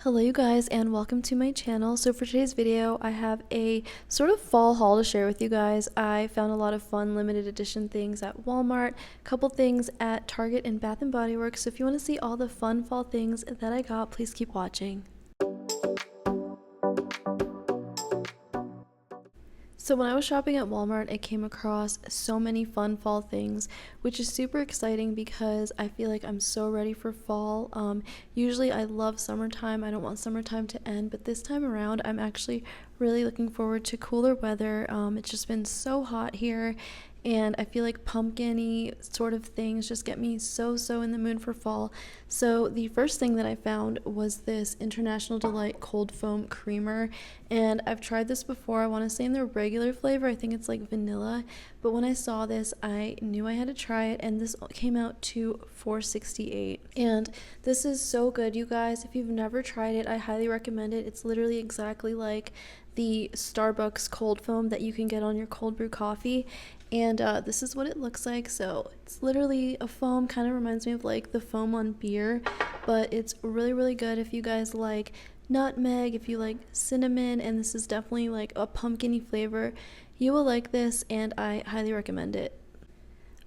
Hello you guys and welcome to my channel. So for today's video I have a sort of fall haul to share with you guys. I found a lot of fun limited edition things at Walmart, a couple things at Target and Bath & Body Works. So if you want to see all the fun fall things that I got, please keep watching. So when I was shopping at Walmart, I came across so many fun fall things, which is super exciting because I feel like I'm so ready for fall. Usually I love summertime. I don't want summertime to end, but this time around I'm actually really looking forward to cooler weather. It's just been so hot here, and I feel like pumpkin-y sort of things just get me so in the mood for fall. So the first thing that I found was this International Delight Cold Foam Creamer, and I've tried this before. I want to say in their regular flavor, I think it's like vanilla, but when I saw this I knew I had to try it, and this came out to $4.68, and this is so good, you guys. If you've never tried it, I highly recommend it. It's literally exactly like the Starbucks cold foam that you can get on your cold brew coffee, and this is what it looks like. So it's literally a foam, kind of reminds me of like the foam on beer, but it's really good if you guys like nutmeg, if you like cinnamon, and this is definitely like a pumpkin-y flavor. You will like this, and I highly recommend it.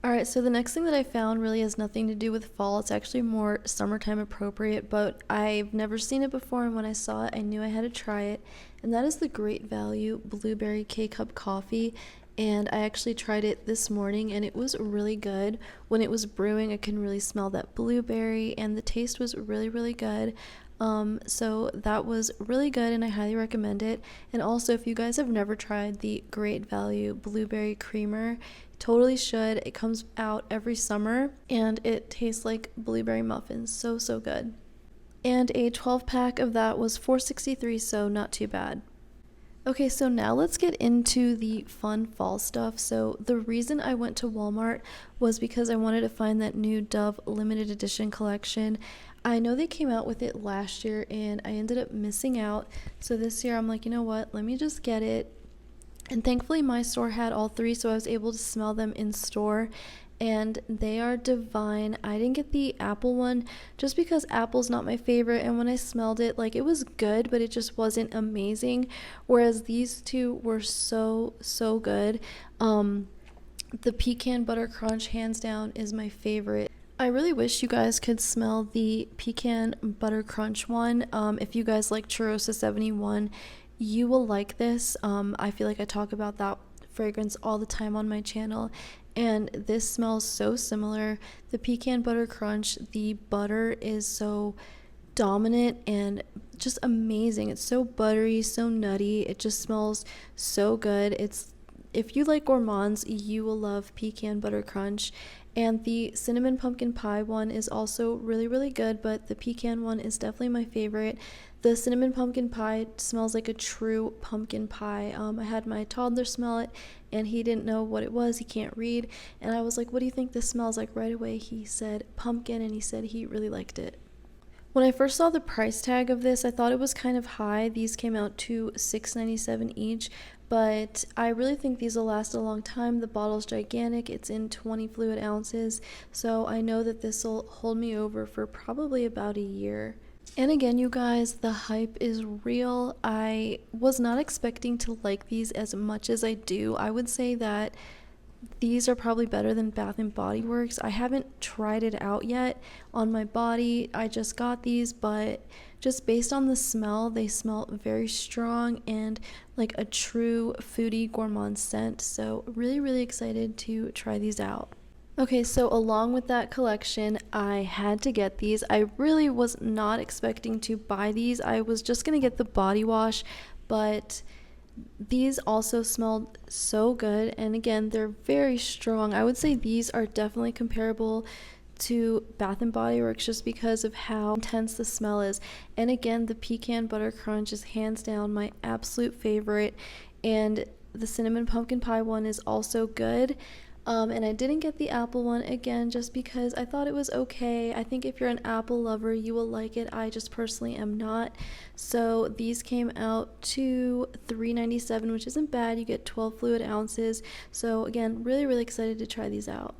Alright, so the next thing that I found really has nothing to do with fall. It's actually more summertime appropriate, but I've never seen it before, and when I saw it, I knew I had to try it. And that is the Great Value Blueberry K-Cup Coffee. And I actually tried it this morning, and it was really good. When it was brewing, I can really smell that blueberry, and the taste was really good. So that was really good, and I highly recommend it. And also, if you guys have never tried the Great Value Blueberry Creamer, totally should. It comes out every summer, and it tastes like blueberry muffins. So good. And a 12-pack of that was $4.63, so not too bad. Okay, so now let's get into the fun fall stuff. So the reason I went to Walmart was because I wanted to find that new Dove limited edition collection. I know they came out with it last year and I ended up missing out. So this year I'm like, you know what, let me just get it. And thankfully my store had all three, so I was able to smell them in store, and they are divine. I didn't get the apple one just because apple's not my favorite, and when I smelled it, like, it was good, but it just wasn't amazing, whereas these two were so good. The pecan butter crunch, hands down, is my favorite. I really wish you guys could smell the pecan butter crunch one. If you guys like Churrosa 71, you will like this. I feel like I talk about that fragrance all the time on my channel, and this smells so similar. The pecan butter crunch, the butter is so dominant and just amazing. It's so buttery, so nutty. It just smells so good. If you like gourmands, you will love pecan butter crunch. And the cinnamon pumpkin pie one is also really good, but the pecan one is definitely my favorite. The cinnamon pumpkin pie smells like a true pumpkin pie. I had my toddler smell it, and he didn't know what it was. He can't read. And I was like, what do you think this smells like? Right away he said pumpkin, and he said he really liked it. When I first saw the price tag of this, I thought it was kind of high. These came out to $6.97 each, but I really think these will last a long time. The bottle's gigantic. It's in 20 fluid ounces, so I know that this will hold me over for probably about a year. And again, you guys, the hype is real. I was not expecting to like these as much as I do. I would say that these are probably better than Bath & Body Works. I haven't tried it out yet on my body. I just got these, but just based on the smell, they smell very strong and like a true foodie gourmand scent. So really excited to try these out. Okay, so along with that collection, I had to get these. I really was not expecting to buy these. I was just gonna get the body wash, but these also smelled so good, and again, they're very strong. I would say these are definitely comparable to Bath & Body Works just because of how intense the smell is. And again, the pecan butter crunch is hands down my absolute favorite, and the cinnamon pumpkin pie one is also good. And I didn't get the apple one, again, just because I thought it was okay. I think if you're an apple lover, you will like it. I just personally am not. So these came out to $3.97, which isn't bad. You get 12 fluid ounces. So again, really excited to try these out.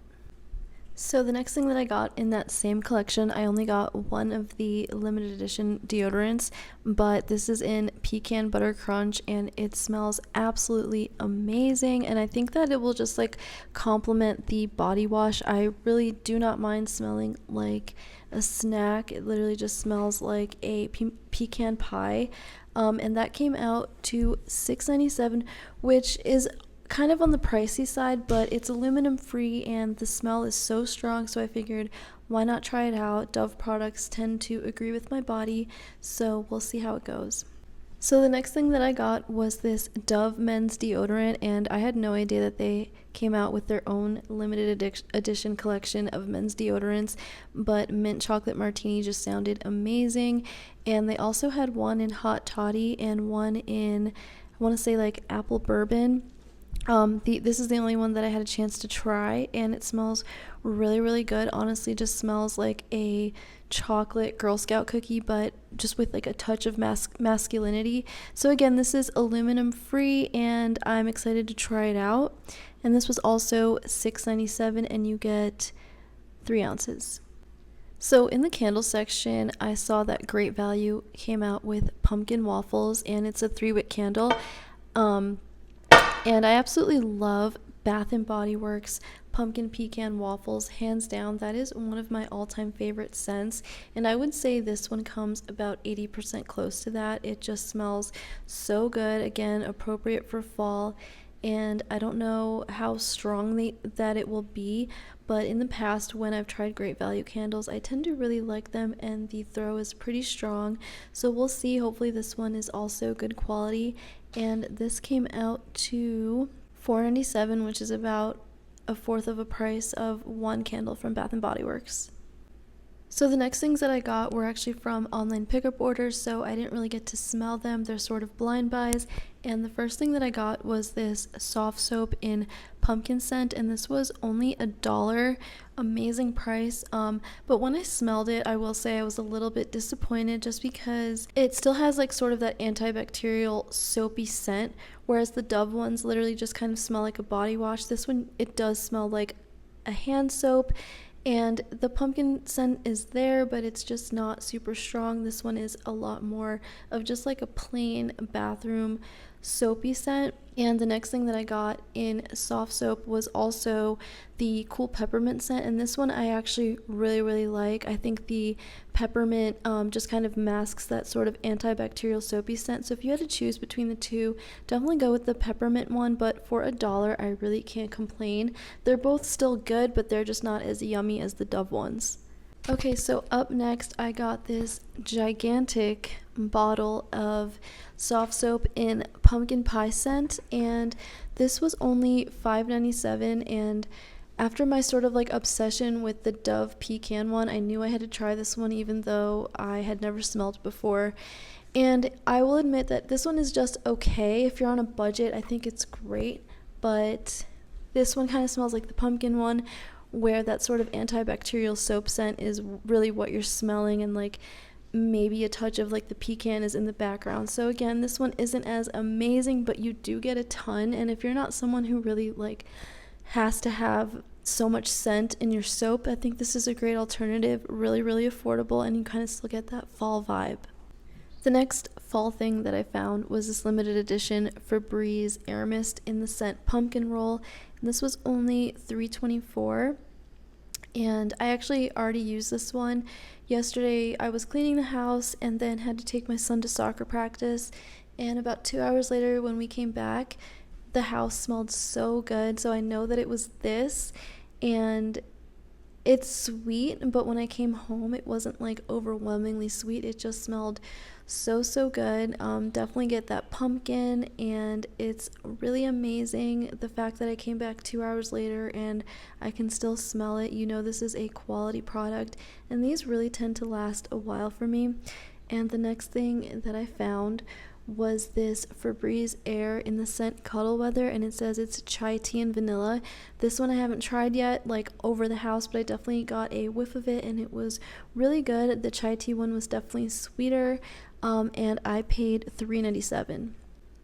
So the next thing that I got in that same collection, I only got one of the limited edition deodorants, but this is in Pecan Butter Crunch and it smells absolutely amazing, and I think that it will just like complement the body wash. I really do not mind smelling like a snack. It literally just smells like a pecan pie. And that came out to $6.97, which is kind of on the pricey side, but it's aluminum free and the smell is so strong, so I figured why not try it out. Dove products tend to agree with my body, so we'll see how it goes. So the next thing that I got was this Dove men's deodorant, and I had no idea that they came out with their own limited edition collection of men's deodorants, but mint chocolate martini just sounded amazing. And they also had one in hot toddy and one in, I want to say, like apple bourbon. This is the only one that I had a chance to try, and it smells really, really good. Honestly, just smells like a chocolate Girl Scout cookie, but just with like a touch of masculinity. So again, this is aluminum free, and I'm excited to try it out. And this was also $6.97, and you get 3 ounces. So in the candle section, I saw that Great Value came out with pumpkin waffles, and it's a 3-wick candle. And I absolutely love Bath & Body Works pumpkin pecan waffles, hands down. That is one of my all-time favorite scents, and I would say this one comes about 80% close to that. It just smells so good, again, appropriate for fall, and I don't know how strong that it will be, but in the past when I've tried Great Value candles, I tend to really like them, and the throw is pretty strong, so we'll see. Hopefully this one is also good quality, and this came out to $4.97, which is about a fourth of a price of one candle from Bath & Body Works. So the next things that I got were actually from online pickup orders, so I didn't really get to smell them. They're sort of blind buys. And the first thing that I got was this soft soap in pumpkin scent, and this was only $1. Amazing price. But when I smelled it, I will say I was a little bit disappointed, just because it still has like sort of that antibacterial soapy scent, whereas the Dove ones literally just kind of smell like a body wash. This one, it does smell like a hand soap. And the pumpkin scent is there, but it's just not super strong. This one is a lot more of just like a plain bathroom soapy scent. And the next thing that I got in soft soap was also the cool peppermint scent, and this one I actually really, really like. I think the peppermint just kind of masks that sort of antibacterial soapy scent. So if you had to choose between the two, definitely go with the peppermint one, but for $1, I really can't complain. They're both still good, but they're just not as yummy as the Dove ones. Okay, so up next I got this gigantic bottle of soft soap in pumpkin pie scent, and this was only $5.97, and after my sort of like obsession with the Dove pecan one, I knew I had to try this one even though I had never smelled before. And I will admit that this one is just okay. If you're on a budget, I think it's great, but this one kind of smells like the pumpkin one, where that sort of antibacterial soap scent is really what you're smelling, and like maybe a touch of like the pecan is in the background. So again, this one isn't as amazing, but you do get a ton, and if you're not someone who really like has to have so much scent in your soap, I think this is a great alternative. Really, really affordable, and you kind of still get that fall vibe. The next fall thing that I found was this limited edition Febreze Air Mist in the scent Pumpkin Roll, and this was only $3.24. And I actually already used this one. Yesterday I was cleaning the house and then had to take my son to soccer practice, and about 2 hours later when we came back, the house smelled so good. So I know that it was this, and it's sweet, but when I came home it wasn't like overwhelmingly sweet. It just smelled so good. Definitely get that pumpkin, and it's really amazing the fact that I came back 2 hours later and I can still smell it. You know, this is a quality product, and these really tend to last a while for me. And the next thing that I found was this Febreze Air in the scent Cuddle Weather, and it says it's chai tea and vanilla. This one I haven't tried yet, like over the house, but I definitely got a whiff of it and it was really good. The chai tea one was definitely sweeter, and I paid $3.97.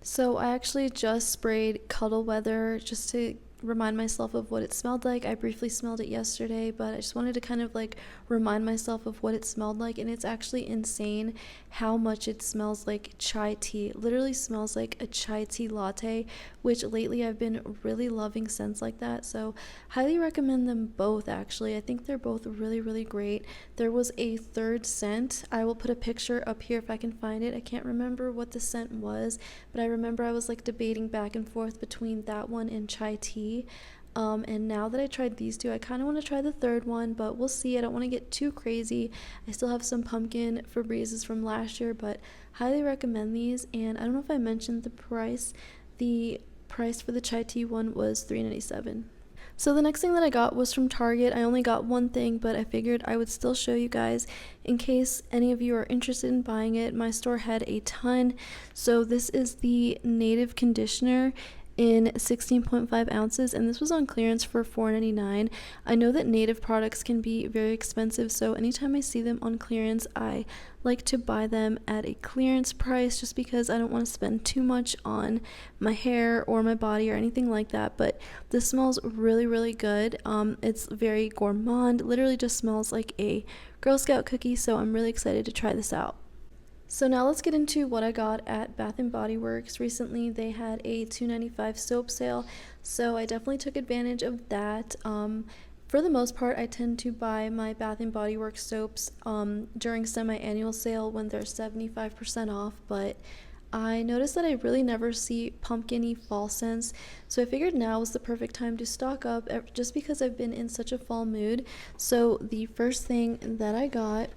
So I actually just sprayed Cuddle Weather just to remind myself of what it smelled like. I briefly smelled it yesterday, but I just wanted to kind of like remind myself of what it smelled like, and it's actually insane how much it smells like chai tea. It literally smells like a chai tea latte, which lately I've been really loving scents like that. So highly recommend them both. Actually, I think they're both really, really great. There was a third scent. I will put a picture up here if I can find it. I can't remember what the scent was, but I remember I was like debating back and forth between that one and chai tea. And now that I tried these two, I kind of want to try the third one, but we'll see. I don't want to get too crazy. I still have some pumpkin Febrezes from last year, but highly recommend these. And I don't know if I mentioned the price. The price for the chai tea one was $3.97. So the next thing that I got was from Target. I only got one thing, but I figured I would still show you guys in case any of you are interested in buying it. My store had a ton. So this is the Native Conditioner in 16.5 ounces, and this was on clearance for $4.99. I know that Native products can be very expensive, so anytime I see them on clearance, I like to buy them at a clearance price just because I don't want to spend too much on my hair or my body or anything like that. But this smells really, really good. It's very gourmand, literally just smells like a Girl Scout cookie, so I'm really excited to try this out. So now let's get into what I got at Bath & Body Works. Recently they had a $2.95 soap sale, so I definitely took advantage of that. For the most part, I tend to buy my Bath & Body Works soaps during semi-annual sale when they're 75% off, but I noticed that I really never see pumpkin-y fall scents, so I figured now was the perfect time to stock up just because I've been in such a fall mood. So the first thing that I got,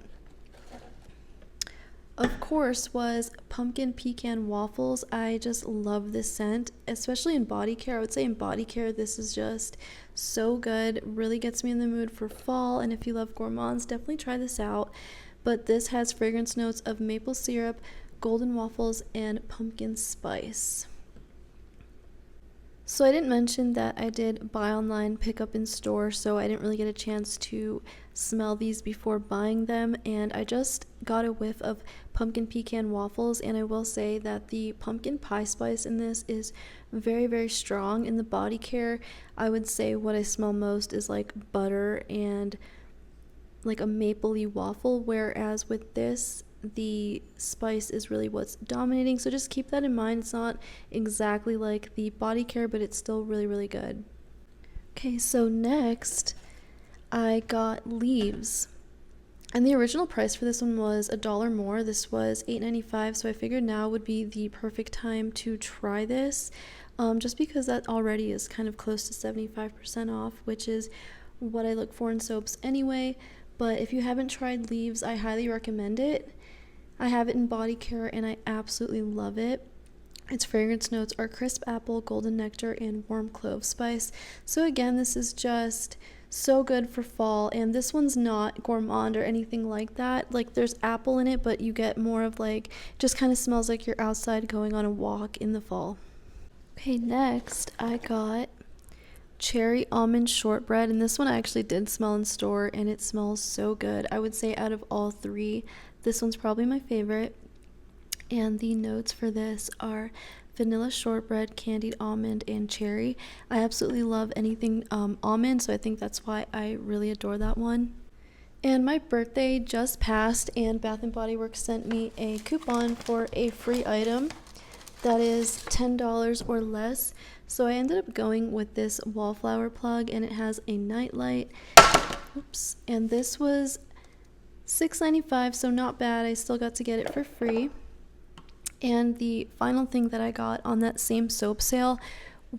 of course, was pumpkin pecan waffles. I just love this scent, especially in body care. I would say in body care, this is just so good. Really gets me in the mood for fall, and if you love gourmands, definitely try this out. But this has fragrance notes of maple syrup, golden waffles, and pumpkin spice. So I didn't mention that I did buy online, pick up in store, so I didn't really get a chance to smell these before buying them, and I just got a whiff of pumpkin pecan waffles, and I will say that the pumpkin pie spice in this is very, very strong. In the body care, I would say what I smell most is like butter and like a mapley waffle, whereas with this, the spice is really what's dominating. So just keep that in mind. It's not exactly like the body care, but it's still really, really good. Okay, so next I got Leaves, and the original price for this one was $1 more. This was $8.95, so I figured now would be the perfect time to try this, just because that already is kind of close to 75% off, which is what I look for in soaps anyway. But if you haven't tried Leaves, I highly recommend it. I have it in body care and I absolutely love it. Its fragrance notes are crisp apple, golden nectar, and warm clove spice. So again, this is just so good for fall, and this one's not gourmand or anything like that. Like, there's apple in it, but you get more of like, just kind of smells like you're outside going on a walk in the fall. Okay, next I got cherry almond shortbread, and this one I actually did smell in store and it smells so good. I would say out of all three, this one's probably my favorite. And the notes for this are vanilla shortbread, candied almond, and cherry. I absolutely love anything almond, so I think that's why I really adore that one. And my birthday just passed, and Bath & Body Works sent me a coupon for a free item that is $10 or less. So I ended up going with this wallflower plug, and it has a nightlight. Oops. And this was $6.95, so not bad. I still got to get it for free. And the final thing that I got on that same soap sale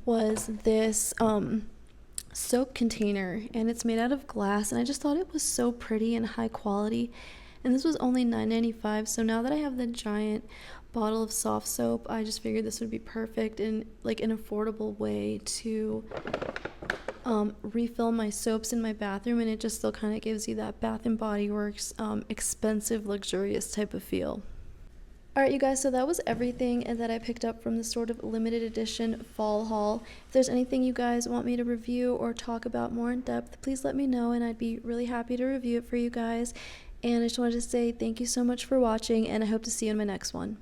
was this soap container, and it's made out of glass, and I just thought it was so pretty and high quality. And this was only $9.95, so now that I have the giant bottle of soft soap, I just figured this would be perfect and like an affordable way to refill my soaps in my bathroom, and it just still kind of gives you that Bath & Body Works expensive, luxurious type of feel. Alright, you guys, so that was everything that I picked up from the sort of limited edition fall haul. If there's anything you guys want me to review or talk about more in depth, please let me know, and I'd be really happy to review it for you guys. And I just wanted to say thank you so much for watching, and I hope to see you in my next one.